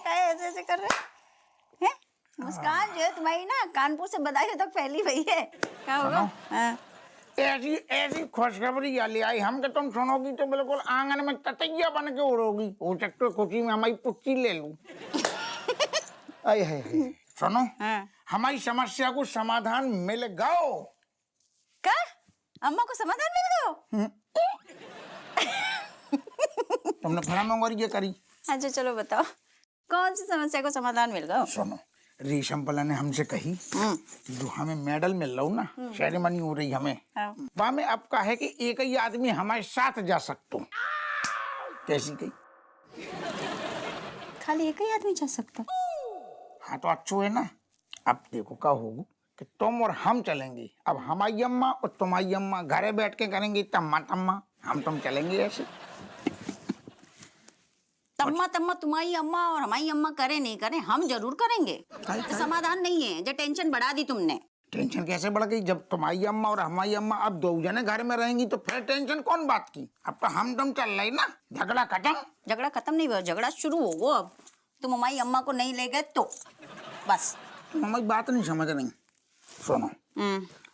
काहे ऐसे ऐसे कर रहे हैं? मुस्कान जो है तुम्हारी ना कानपुर से बदायूं तक फैली हुई है। क्या होगा? हाँ। ऐसी ऐसी खुशखबरी ले आई हम कि तुम सुनोगी तो बिल्कुल आंगन में ततैया बन के उड़ोगी। हो सकता है खुशी में हमारी पुच्ची ले लूं। आए है सुनो, हाँ। हमारी समस्या को समाधान मिल गयो। क्या? अम्मा को समाधान मिल गयो? तुमने फरामोंगर ये करी। अच्छा चलो बताओ, कौन सी समस्या को समाधान मिल गयो? सुनो, रेशम पला ने हमसे कही जो हमें मेडल मिल रहा ना, सेरेमनी हो रही हमें, वहाँ में अब का है कि एक ही आदमी हमारे साथ जा सकते। कैसी कही? खाली एक ही आदमी जा सकता? हाँ तो अच्छो है ना। अब देखो क्या होगा कि तुम और हम चलेंगे। अब हमारी अम्मा और तुम्हारी अम्मा घरे बैठ के करेंगे तम्मा तम्मा, हम तुम चलेंगे ऐसे। तम्मा तम्मा तुम्हारी अम्मा और हमारी अम्मा करे नहीं करे, हम जरूर करेंगे। तो समाधान नहीं है, जो टेंशन बढ़ा दी तुमने। टेंशन कैसे बढ़ गई? जब तुम्हारी अम्मा और हमारी अम्मा अब दो जने घर में रहेंगी तो फिर टेंशन कौन बात की? अब तो हम तुम चल रही ना, झगड़ा खत्म। झगड़ा खत्म नहीं हुआ, झगड़ा शुरू होगा अब। तुम हमारी अम्मा को नहीं ले गए तो बस। तुम हमारी बात नहीं समझ रही। सुनो,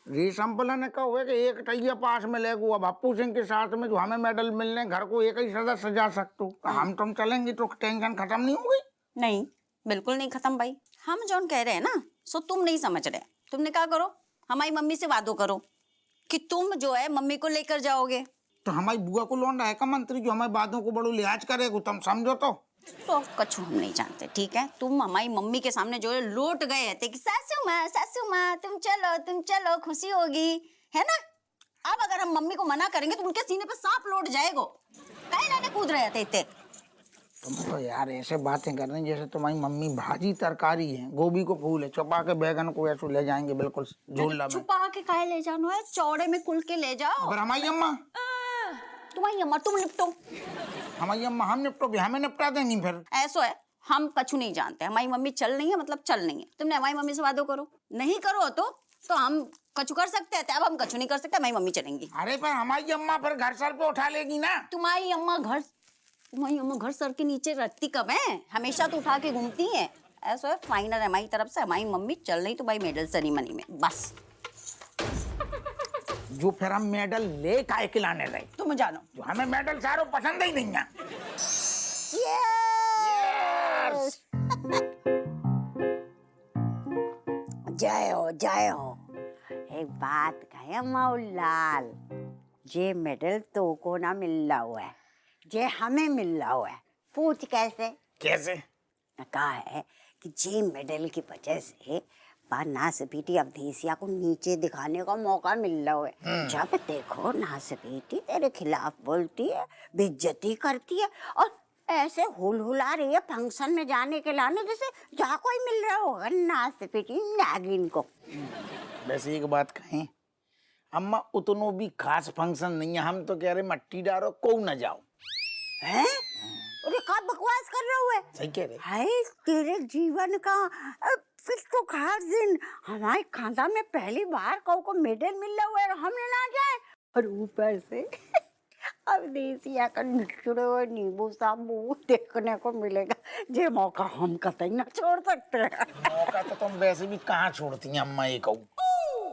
रेशम पला ने कहा हुआ कि एक टैया पास में ले गो। अब अप्पू सिंह के साथ में जो हमें मेडल मिलने घर को एक ही सदस्य जा सकते हो, हम तुम चलेंगे तो टेंशन खत्म नहीं हो गई? नहीं, बिल्कुल नहीं खत्म भाई। हम जौन कह रहे हैं ना, सो तुम नहीं समझ रहे। तुमने क्या करो, हमारी मम्मी से वादो करो कि तुम जो है मम्मी को लेकर जाओगे। तो हमारी बुआ को लौंडा है का मंत्री जो हमारी बातों को बड़ो लिहाज करेगा? तुम समझो तो। सब कछु हम नहीं जानते, ठीक है? तुम हमारी मम्मी के सामने जो है लौट गए थे कि सासू माँ तुम चलो खुशी होगी, है ना? अब अगर हम मम्मी को मना करेंगे तो उनके सीने पे सांप लौट जाएगा। काहे लाने कूद रहे थे इतने? तुम तो यार ऐसे बातें कर रही जैसे तुम्हारी मम्मी भाजी तरकारी है, गोभी को फूल है, छुपा के बैगन को ऐसे ले जाएंगे बिल्कुल झोला में। छुपा के काहे ले जानो है? चौड़े में कुल के ले जाओ। अगर हमारी अम्मा, तुम्हारी अम्मा तुम निपटो। हमारी अम्मा हम निपटो भी, हमें निपटा देंगी फिर। ऐसा है, हम कछु नहीं जानते। हमारी मम्मी चल नहीं है मतलब चल नहीं है। तुमने हमारी मम्मी से वादो करो, नहीं करो तो हम कछु कर सकते हैं। अब हम कछु नहीं कर सकते, हमारी मम्मी चलेंगी। अरे पर हमारी अम्मा फिर घर सर पे उठा लेगी ना। तुम्हारी अम्मा घर सर के नीचे रखती कब है? हमेशा तो उठा के घूमती है। ऐसा है, फाइनल है हमारी तरफ से, हमारी मम्मी चल रही तो भाई मेडल सेरेमनी में बस। जो फिर हम मेडल ले काहे के लाने रहे? तुम जानो, जो हमें मेडल सारो पसंद ही नहीं है। जय हो। एक बात कहे मऊलाल, जे मेडल तो को ना मिल रहा हुआ है, जे हमें मिल रहा हुआ है। पूछ कैसे? कैसे? कहा है कि जे मेडल की वजह से नासपीटी अवधेशिया को नीचे दिखाने का मौका मिल रहा है। जब देखो नासपीटी तेरे खिलाफ बोलती है, बेइज्जती करती है और ऐसे हुलहुला रही है फंक्शन में जाने के लाने जैसे जहाँ कोई मिल रहा होगा नासपीटी नागिन को। वैसे एक बात कहें अम्मा, उतनो भी खास फंक्शन नहीं है। हम तो कह रहे मट्टी डारो को न जाओ। हैं? अरे क्या बकवास कर रहे हो? सही कह रहे। हाय तेरे जीवन का फिर तो खास दिन। हमारे खानदान में पहली बार को मेडल मिल रहा हुआ है और हमने ना जाए। और ऊपर से अब देसिया का निचड़े हुए नींबू सा मुंह देखने को मिलेगा। जे मौका हम कतई ना छोड़ सकते हैं। मौका तो तुम वैसे भी कहाँ छोड़ती हैं अम्मा ये कहूँ।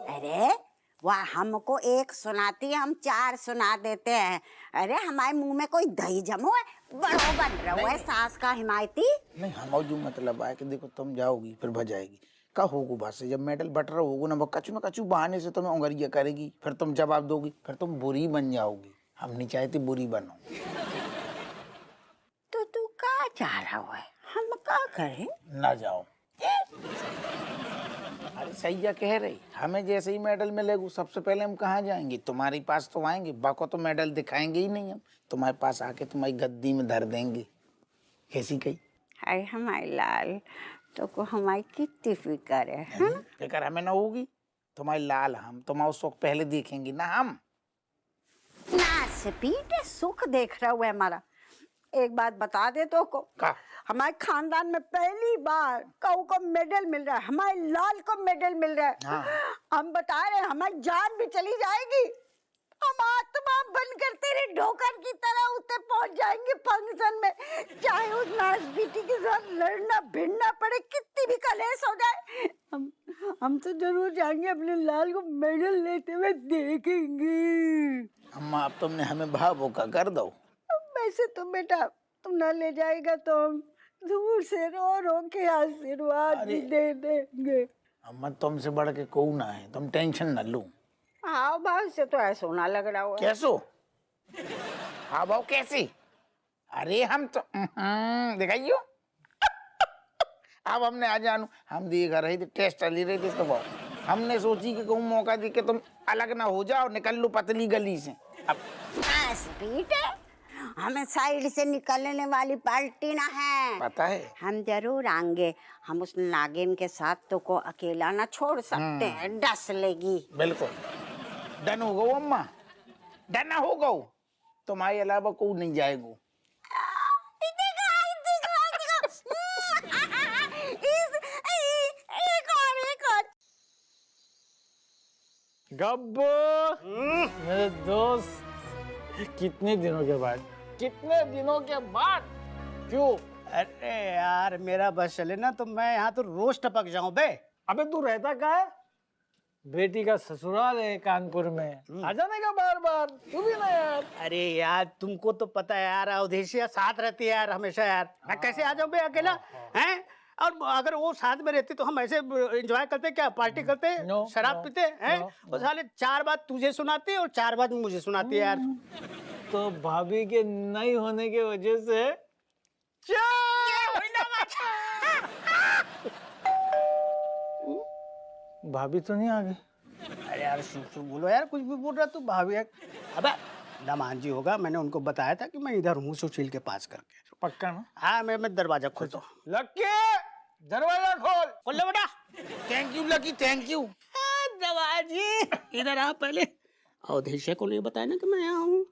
अरे वह हमको एक सुनाती है, हम चार सुना देते हैं। अरे हमारे मुंह में कोई दही जमो है, बड़ो बन रहा है सास का हिमायती। नहीं हम जो मतलब है कि देखो तुम जाओगी फिर भजाएगी का होगू बात से। जब मेडल बट रहा होगू ना वो कचू बहाने से तुम्हें उंगरिया करेगी, फिर तुम जवाब दोगी, फिर तुम बुरी बन जाओगी। हम नहीं चाहते बुरी बनो। तो तू कहाँ जा रहा है? हम क्या करें? ना जाओ। अरे सही जा कह रही, हमें जैसे ही मेडल मिलेगा सबसे पहले हम कहाँ जाएंगे? तुम्हारे पास तो आएंगे, बाको तो मेडल दिखाएंगे ही नहीं। हम तुम्हारे पास आके तुम्हारी गद्दी में धर देंगे। कैसी कही? हाय हमारे लाल, तो को हमारी कितनी फिक्र है। फिक्र हमें ना होगी? तुम्हारी लाल हम तुम्हारा सुख पहले देखेंगे ना। हम नासपीट सुख देख रहा हुआ है हमारा। एक बात बता दे तो को, हमारे खानदान में पहली बार कऊ को मेडल मिल रहा है, हमारे लाल को मेडल मिल रहा है। हाँ। हम बता रहे हैं हमारी जान भी चली जाएगी, हम आत्मा बनकर तेरे ढोकर की तरह उते पहुंच जाएंगे फंक्शन में। चाहे उस नाश बेटी के साथ लड़ना भिड़ना पड़े, कितनी भी कलेश हो जाए, हम तो जरूर जाएंगे, अपने लाल को मेडल लेते हुए देखेंगे। अम्मा अब तुमने हमें भावुक कर दो। वैसे तो बेटा तुम ना ले जाएगा तो हम दूर से रो रो के आशीर्वाद भी दे देंगे। अम्मा तुमसे बढ़ के कोई ना है, तुम टेंशन न लो। हाँ भाव से तो ऐसा होना लग रहा हुआ। कैसो? हाँ भाव कैसी? अरे हम तो दिखाइयो। अब हमने आ जानू, हम देख रहे थे, टेस्ट चली रही थी, तो भाव हमने सोची कि कोई मौका दी के तुम अलग ना हो जाओ, निकल लो पतली गली से। अब स्पीड है, हमें साइड से निकलने वाली पार्टी ना है। पता है, हम जरूर आएंगे, हम उस नागिन के साथ तो को अकेला ना छोड़ सकते हैं, डस लेगी। बिल्कुल डन हो गो अम्मा, डन हो गो, तुम्हारे अलावा कोई नहीं जाएगा। गब्बू मेरे दोस्त, कितने दिनों के बाद, कितने दिनों के बाद, क्यों? अरे यार मेरा बस चले ना तो मैं यहाँ तो रोज टपक जाऊं बे। अबे तू रहता कहाँ है? बेटी का ससुराल है कानपुर में, आ जाने का बार बार, तू भी ना यार। अरे यार तुमको तो पता है यार, अवधेशिया साथ रहती है यार हमेशा यार, मैं कैसे आ जाऊं बे अकेला हैं? और अगर वो साथ में रहती तो हम ऐसे एंजॉय करते, क्या पार्टी करते, शराब पीते हैं? वो साले 4 बात तुझे सुनाती है और 4 बात मुझे सुनाती है यार। तो भाभी के नहीं होने की वजह से भाभी तो नहीं आ गई। अरे यार शुभ बोलो यार, कुछ भी बोल रहा तू भाभी। अबे दमान जी होगा, मैंने उनको बताया था कि मैं इधर हूँ सुशील के पास करके। पक्का ना? हाँ मैं दरवाजा खोलता हूँ। लक्की दरवाजा खोल ले बेटा। Thank you lucky, thank you. दवा जी इधर आ पहले। अवधेशिया को नहीं बताया ना कि मैं यहाँ हूँ।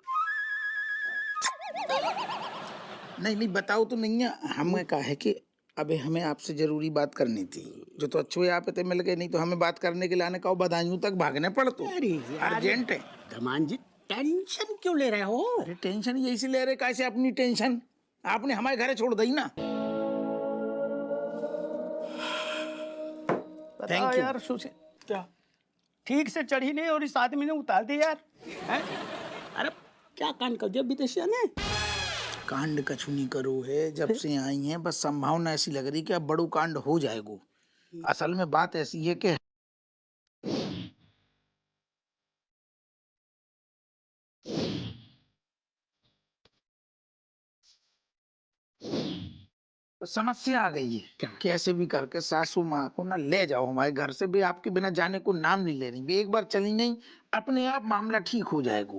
नहीं बताओ तो नहीं है, हमें कहा है कि अबे हमें आपसे जरूरी बात करनी थी, जो तो अच्छे यहाँ पे थे मिल गए, नहीं तो हमें बात करने के लिए आने का बदायूं तक भागने पड़तो, अर्जेंट है। दमान जी टेंशन क्यों ले रहे हो? अरे टेंशन यही से ले रहे, कैसे अपनी टेंशन आपने हमारे घर छोड़ दी ना। थैंक यू यार सुशील। क्या ठीक से चढ़ी नहीं और इस आदमी ने उतार दी यार हैं? अरे क्या कांड कर दिया विदेशिया ने? कांड कछु नहीं करो है, जब से आई हैं बस संभावना ऐसी लग रही कि अब बड़ो कांड हो जाएगा। असल में बात ऐसी है कि समस्या आ गई है, कैसे भी करके सासू माँ को ना ले जाओ हमारे घर से, भी आपके बिना जाने को नाम नहीं ले रही, एक बार चली नहीं अपने आप मामला ठीक हो जाएगा।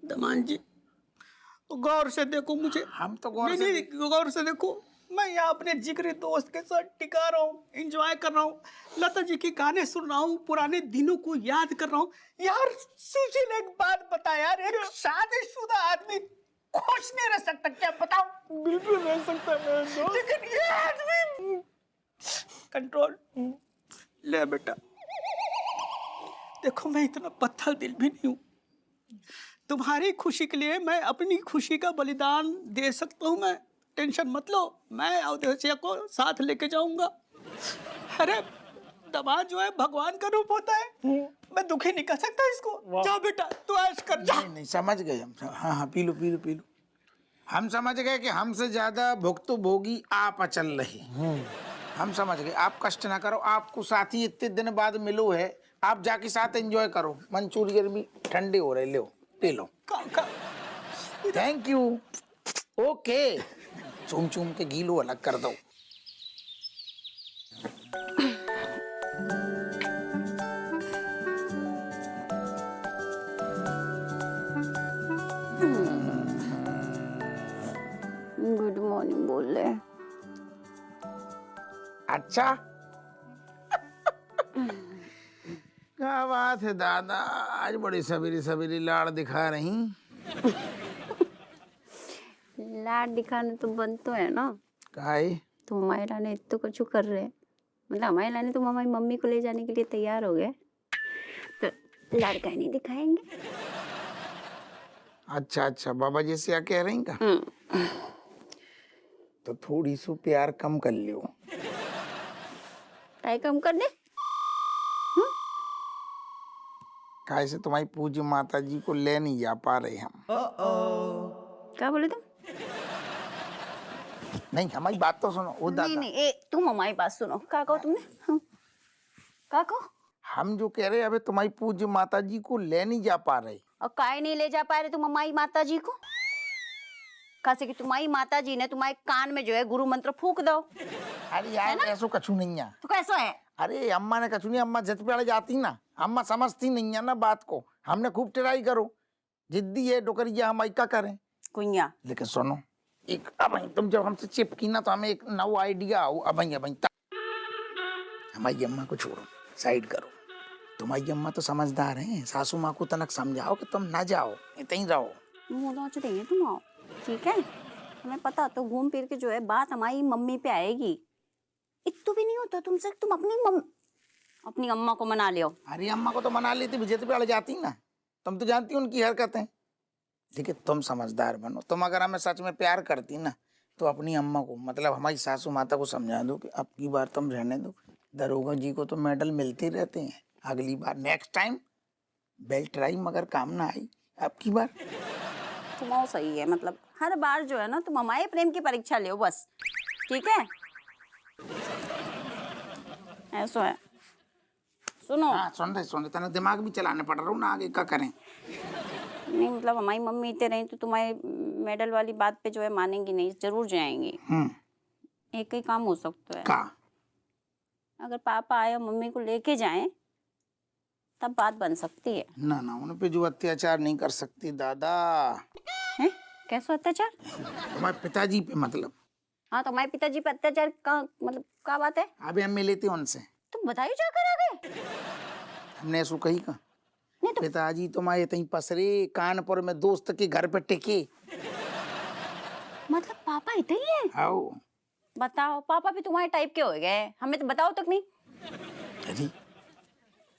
दमान जी तो गौर से देखो मुझे। हम तो गौर से नहीं गौर से देखो, मैं यहाँ अपने जिगरी दोस्त के साथ टिका रहा हूँ, एंजॉय कर रहा हूँ, लता जी के गाने सुन रहा हूँ, पुराने दिनों को याद कर रहा हूँ। यार सुशील एक बात बता यार, एक शादीशुदा आदमी खुश नहीं रह सकता क्या? बताओ। बिल्कुल रह सकता है, लेकिन ये आदमी कंट्रोल ले बेटा। देखो मैं इतना पत्थर दिल भी नहीं हूँ, तुम्हारी खुशी के लिए मैं अपनी खुशी का बलिदान दे सकता हूँ। मैं टेंशन मत लो, मैं अवधेशिया को साथ लेके जाऊंगा। अरे दमाद जो है भगवान का रूप होता है, मैं दुखी नहीं कर सकता इसको। जा बेटा तू ऐश कर जा। नहीं समझ गए हम। हाँ पी लो पी लो पी लो। हम समझ गए कि हमसे ज्यादा भुगतो भोगी आप अचल रहे। हम समझ गए, आप कष्ट ना करो, आपको साथी इतने दिन बाद मिलो है, आप जाके साथ एंजॉय करो। मंचूरियन भी ठंडे हो रहे, लो पी लो। Thank you. ओके चूम चूम के गीलो अलग कर दो। गुड मॉर्निंग बोल रहे। अच्छा क्या बात है दादा, आज बड़ी सवेरी सवेरी लाड़ दिखा रही। लाड दिखाने तो बंद तो है ना, काहे? तो हमारे लाने इतना कुछ कर रहे हैं, मतलब हमारे लाने तुम हमारी मम्मी को ले जाने के लिए तैयार हो गए, तो लाड़ का नहीं दिखाएंगे? अच्छा अच्छा, बाबा जी से क्या कह रही का? तो थोड़ी सी प्यार कम कर लियो। टाई कम कर दे। काहे से तुम्हारी पूज्य माता जी को ले नहीं जा पा रहे हम। क्या बोले तुम? नहीं, हमारी बात तो सुनो। ओ नहीं दादा, नहीं, तुम हमारी बात सुनो। क्या कहो तुमने? क्या कहो? हम जो कह रहे हैं अबे तुम्हारी पूज्य माता जी को ले नहीं जा पा रहे। और काहे नहीं ले जा पा रहे तुम हमारी माता जी को? कैसे कि तुम्हारी माता जी ने तुम्हारे कान में जो है गुरु मंत्र फूक दो। अरे यार ऐसा कछु नहीं है। तो कैसा है? अरे अम्मा ने कछु नहीं, अम्मा जत पे जाती ना, अम्मा समझती नहीं है ना बात को। हमने खूब ट्राई करो, जिद्दी है डोकरिया, हम क्या करें। कुइया लेकिन सुनो, एक अब तुम जब हमसे चिपकी ना तो हमें एक नव आइडिया आओ। अब हमारी अम्मा को छोड़ो, साइड करो। तुम्हारी अम्मा तो समझदार हैं, सासू माँ को तनक समझाओ कि तुम ना जाओ, इतनी रहो। मुंह नोच देंगे तुम आओ, ठीक है? हमें पता तो घूम फिर के जो है बात हमारी मम्मी पे आएगी। इतना भी नहीं होता तुमसे, तुम अपनी अम्मा को मना लियो। अरे अम्मा को तो मना लेती, विजेत पे अड़ जाती ना। तुम तो जानती हो उनकी हरकतें। लेकिन तुम समझदार बनो। तुम अगर हमें सच में प्यार करती ना तो अपनी अम्मा को, मतलब हमारी सासू माता को समझा दो कि अब की बार तुम रहने दो। दरोगा जी को तो मेडल मिलते रहते हैं, अगली बार नेक्स्ट टाइम बेल्ट ट्राई, मगर काम ना आई अब की बार। तुम सही है, मतलब हर बार जो है ना तुम हमारे प्रेम की परीक्षा ले बस, ठीक है? ऐसा है। सुनो, हाँ सुन रहे तेना दिमाग भी चलाने पड़ रहा हूँ ना, आगे क्या करें। नहीं मतलब हमारी मम्मी इतने रही तो तुम्हारे मेडल वाली बात पे जो है मानेंगी नहीं, जरूर जाएंगी। एक ही काम हो सकता है। का? अगर पापा आए और मम्मी को लेके जाएं तब बात बन सकती है। ना ना, उन पे जो अत्याचार नहीं कर सकती दादा। हैं? कैसा अत्याचार? तुम्हारे पिताजी पे मतलब। हाँ तो हमारे पिताजी पे अत्याचार का मतलब क्या बात है? अभी हम मिले थे उनसे, तुम बधाई जाकर आ गए? हमने ऐसा कही का। नहीं तो पिताजी तुम्हारे तहीं पसरे कानपुर में दोस्त के घर पे टिके। मतलब पापा इतने ही है? आओ। बताओ, पापा भी तुम्हारे टाइप के हो गए, हमें तो बताओ तक नहीं। अरे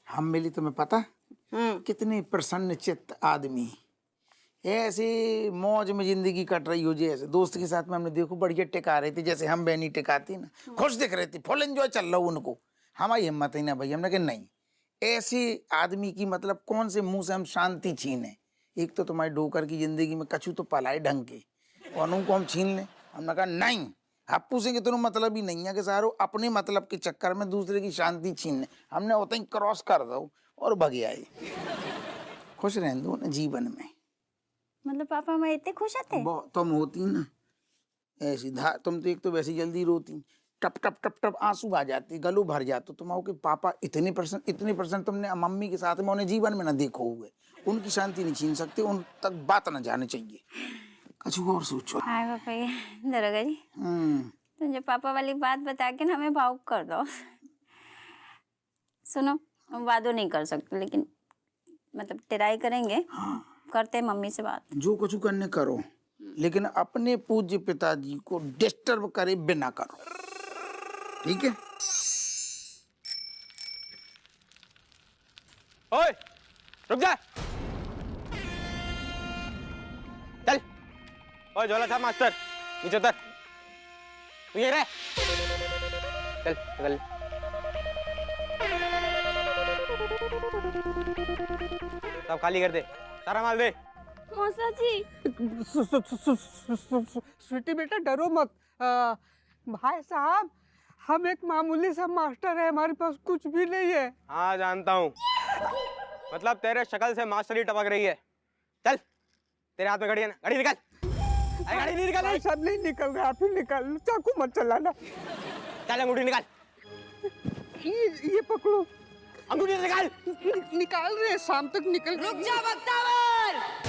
हम मिली तुम्हें पता कितने प्रसन्न चित्त आदमी, ऐसे मौज में जिंदगी कट रही हो जैसे दोस्त के साथ में। हमने देखो बढ़िया टिका रहे थे, जैसे हम बहनी टिकाती ना, खुश दिख रहे थे, फुल एंजॉय चल रहा उनको। हमारी हिम्मत ही ना भाई, हमने कहा नहीं, ऐसे आदमी की मतलब कौन से मुंह से हम शांति छीने। एक तो तुम्हारी डोकर की जिंदगी में कछु तो पलाए ढंग के, और उनको हम छीन लें। हमने कहा नहीं, हप्पू सिंह तो मतलब ही नहीं है कि सारो अपने मतलब के चक्कर में दूसरे की शांति छीन ले। हमने होता ही क्रॉस कर दो और भग आए। खुश रह दो ना जीवन में। मतलब पापा हमारे इतने खुश थे? तुम होती ना ऐसी तुम तो एक तो वैसे जल्दी रोती, टप टप टप टप आंसू आ जाते, गलू भर जाते। तुम आओ कि पापा इतने परसेंट तुमने मम्मी के साथ में उन्हें जीवन में ना देखो हुए। उनकी शांति नहीं छीन सकते, उन तक बात ना जाने चाहिए। कुछ और सोचो। हाय पापा, ये दरोगा जी तुम जो पापा वाली बात बता के ना हमें भावुक कर दो। सुनो, हम वादो नहीं कर सकते लेकिन मतलब ट्राई करेंगे। करते हैं मम्मी से बात। जो कुछ करने करो, लेकिन अपने पूज्य पिताजी को डिस्टर्ब करे बिना करो, ठीक है? ओए रुक जा, चल। ओए झोला था मास्टर, नीचे उतर। तू ये रह, चल निकल। सब खाली कर दे, सारा माल दे। मौसा जी। स्वीटी बेटा डरो मत। भाई साहब, हम एक मामूली सा मास्टर है, हमारे पास कुछ भी नहीं है। हाँ जानता हूँ, मतलब तेरे शक्ल से मास्टरी टपक रही है। चल, तेरे हाथ में घड़ी है ना, घड़ी निकाल। अरे गाड़ी नहीं निकाल। सब नहीं निकल रहा, आप ही निकाल। चाकू मत चलाना। चल अंगूठी निकाल। ये पकड़ो। अंगूठी निकाल। निकाल रहे हैं, शाम तक निकल। रुक जा बख्तावर।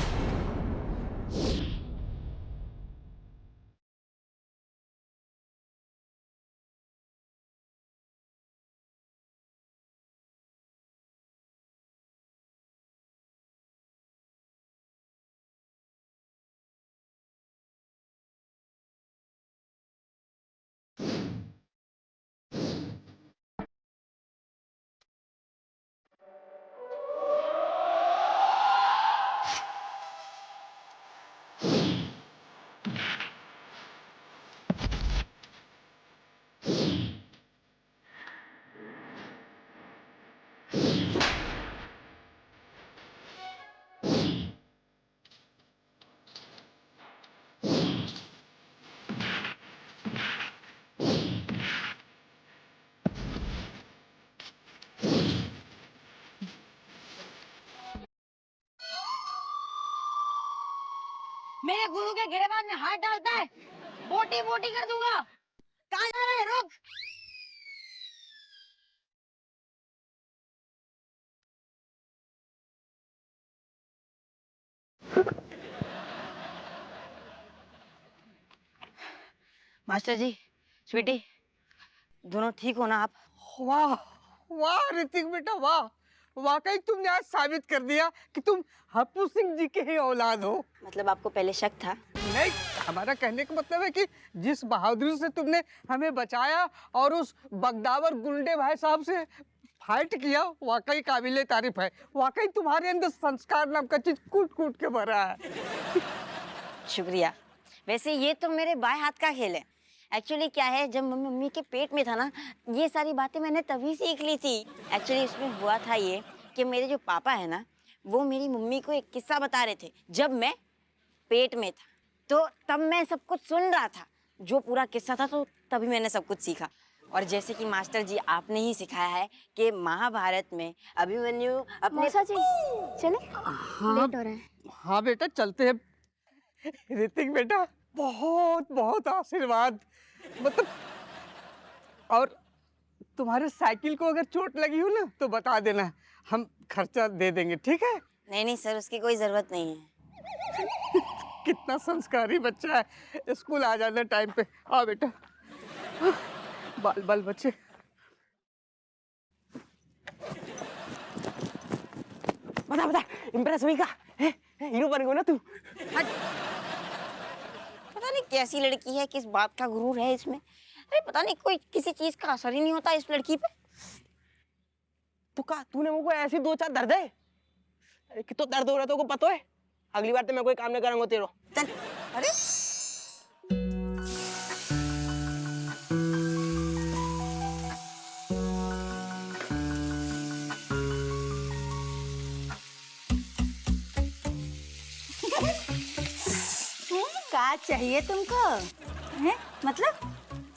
मेरे गुरु के गिरेबान में हाथ डालता है, बोटी बोटी कर दूंगा। कहाँ जा रहे हैं? रुक। मास्टर जी, स्वीटी, दोनों ठीक हो ना आप? वाह वाह ऋतिक बेटा वाह, वाकई तुमने आज साबित कर दिया कि तुम हप्पू सिंह जी के ही औलाद हो। मतलब आपको पहले शक था? नहीं, हमारा कहने का मतलब है कि जिस बहादुरी से तुमने हमें बचाया और उस बगदावर गुंडे भाई साहब से फाइट किया, वाकई काबिले तारीफ है। वाकई तुम्हारे अंदर संस्कार नाम का चीज कूट कूट के भरा है। शुक्रिया। वैसे ये तो मेरे बाएं हाथ का खेल है। एक्चुअली क्या है, जब मम्मी के पेट में था ना, ये सारी बातें मैंने तभी सीख ली थी। एक्चुअली इसमें हुआ था ये कि मेरे जो पापा है ना, वो मेरी मम्मी को एक किस्सा बता रहे थे जब मैं पेट में था। तो तब मैं सब कुछ सुन रहा था, जो पूरा किस्सा था, तो तभी मैंने सब कुछ सीखा। और जैसे कि मास्टर जी आपने ही सिखाया है कि महाभारत में अभिमन्यु अपने जी चले, लेट हो रहे हैं। हाँ बेटा चलते हैं। ऋतिक बेटा बहुत बहुत आशीर्वाद, मतलब, और तुम्हारे साइकिल को अगर चोट लगी हो ना तो बता देना, हम खर्चा दे देंगे, ठीक है? नहीं नहीं सर, उसकी कोई जरूरत नहीं है। कितना संस्कारी बच्चा है। स्कूल आ जाना टाइम पे। आओ बेटा, बाल बाल बच्चे। बता बता, इम्प्रेस हुई का? हीरो बन गया ना तू? पता नहीं कैसी लड़की है, किस बात का गुरूर है इसमें। अरे पता नहीं, कोई किसी चीज का असर ही नहीं होता इस लड़की पे। तो का तूने मुझको ऐसे दो चार दर्द है? अरे कितना दर्द हो रहा है को पता है? अगली बार तो मैं कोई काम नहीं करूंगा तेरो। चल। अरे क्या चाहिए तुमको? हैं?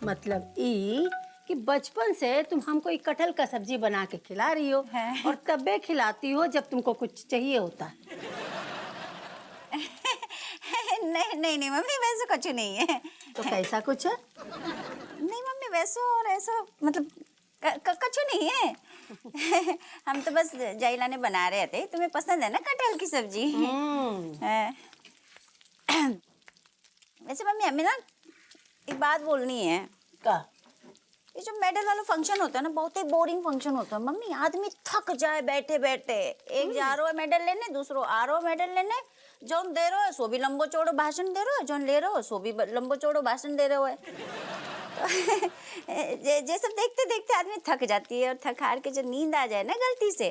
मतलब ई कि बचपन से तुम हमको एक कटहल का सब्जी बना के खिला रही हो और तबे खिलाती हो जब तुमको कुछ चाहिए होता है। नहीं नहीं नहीं मम्मी, वैसे कुछ नहीं है। तो कैसा कुछ है? नहीं मम्मी, वैसो और ऐसा मतलब कुछ नहीं है। हम तो बस जाइला ने बना रहे थे। तुम्हें पसंद है ना कटहल की सब्जी? हाँ। वैसे मम्मी हमें ना एक बात बोलनी है। का? ये जो मेडल वाला फंक्शन होता है ना, बहुत ही बोरिंग फंक्शन होता है मम्मी। आदमी थक जाए बैठे बैठे। एक जा रहा है मेडल लेने, दूसरो आ रहा है मेडल लेने। जोन दे रहे हो सो भी लंबो चौड़ो भाषण दे रहे हो, जोन ले रहे हो सो भी लंबो चौड़ो भाषण दे रहे हो। ये सब देखते देखते आदमी थक जाती है, और थक हार के जब नींद आ जाए ना गलती से,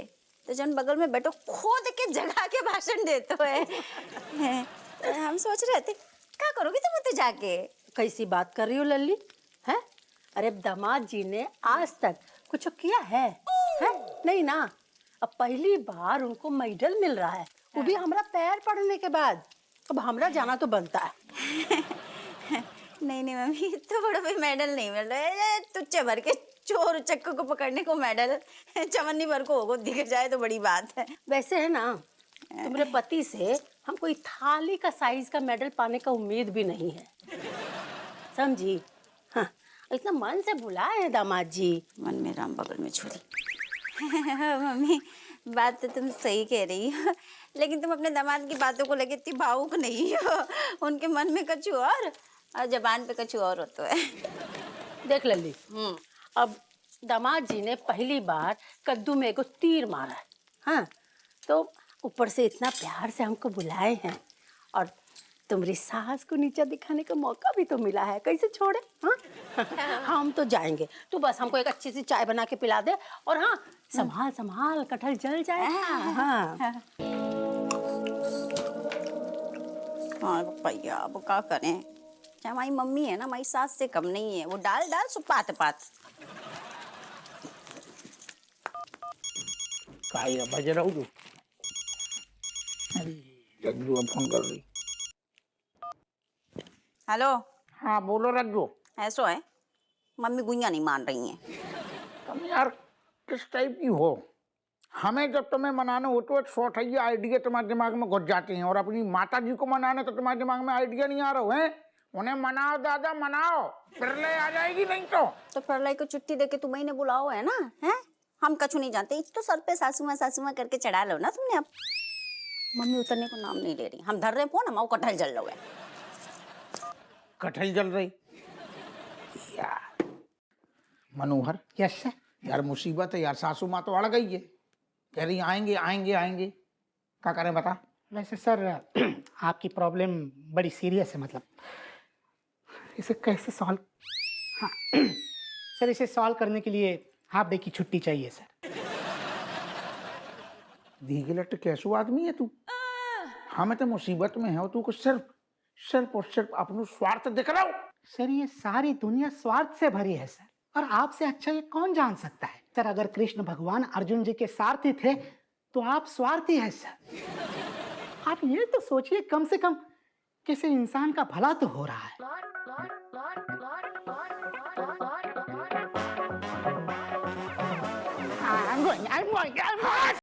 तो जोन बगल में बैठो खोद के जगा के भाषण देते है। हम सोच रहे थे क्या करोगी तुम तो जाके? कैसी बात कर रही हो लल्ली? हैं? अरे दामाद जी ने आज तक कुछ किया है? हैं? नहीं ना। अब पहली बार उनको मेडल मिल रहा है, वो भी हमरा पैर पड़ने के बाद। अब हमरा जाना तो बनता है। नहीं नहीं मम्मी, तो बड़ा भी मेडल नहीं मिल रहा है। तुच्चे भर के चोर उचक्कों को पकड़ने को मेडल, चवन्नी भर को होगो दिख जाए तो बड़ी बात है। वैसे है ना, तुम्हारे पति से हम कोई थाली का साइज का मेडल पाने का उम्मीद भी नहीं है, समझी? हाँ, इतना मन से बुलाए हैं दामाद जी। मन में राम बगल में छुरी। मम्मी बात तो तुम सही कह रही हो, लेकिन तुम अपने दामाद की बातों को लेके इतनी भावुक नहीं हो। उनके मन में कछु और जबान पे कछु और होता है। देख लल्ली, अब दामाद जी ने पहली बार कद्दू में को तीर मारा है, हाँ, तो ऊपर से इतना प्यार से हमको बुलाए हैं, और तुम्हारी सास को नीचा दिखाने का मौका भी तो मिला है, कैसे छोड़े? हाँ, हम तो जाएंगे, तू बस हमको एक अच्छी सी चाय बना के पिला दे, और हाँ, संभाल संभाल, कटहल जल जाएगा। हाँ हाँ भैया, अब क्या करें? चाहे हमारी मम्मी है ना, हमारी सास से कम नहीं है। वो डाल डाल सुपात पात। काय बजे रहूं तू? रज्जू अब फोन कर रही। हेलो। हाँ बोलो रज्जू। ऐसो है, मम्मी गुइया नहीं मान रही हैं। तुम यार किस टाइप की हो? हमें जब तुम्हें मनाने हो तो 100 आइडिया तुम्हारे दिमाग में घुस जाती हैं, और अपनी माता जी को मनाने तो तुम्हारे दिमाग में आइडिया नहीं आ रहा है। उन्हें मनाओ दादा मनाओ, प्रलय आ जाएगी नहीं तो प्रलय को छुट्टी देके तुम ही ने बुलाओ है ना, है? हम कछु नहीं जानते, इस तो सर पे सासू माँ करके चढ़ा लो ना तुमने। अब मम्मी उतरने को नाम नहीं ले रही, हम धर रहे फोन, हम कटहल जल लो है। कटहल जल रही यार। मनोहर, यस सर। यार मुसीबत है यार, सासू माँ तो अड़ गई है, कह रही आएंगे आएंगे आएंगे, क्या करें बता। वैसे सर आपकी प्रॉब्लम बड़ी सीरियस है, मतलब इसे कैसे सॉल्व, हाँ सर इसे सॉल्व करने के लिए हाफ डे की छुट्टी चाहिए सर। दीगलट कैसो आदमी है तू, हमें तो मुसीबत में है, तू को सिर्फ और सिर्फ अपना स्वार्थ दिख रहा हो। सर ये सारी दुनिया स्वार्थ से भरी है सर, और आपसे अच्छा ये कौन जान सकता है सर। अगर कृष्ण भगवान अर्जुन जी के सारथी थे तो आप स्वार्थी हैं सर। आप ये तो सोचिए कम से कम किसी इंसान का भला तो हो रहा है।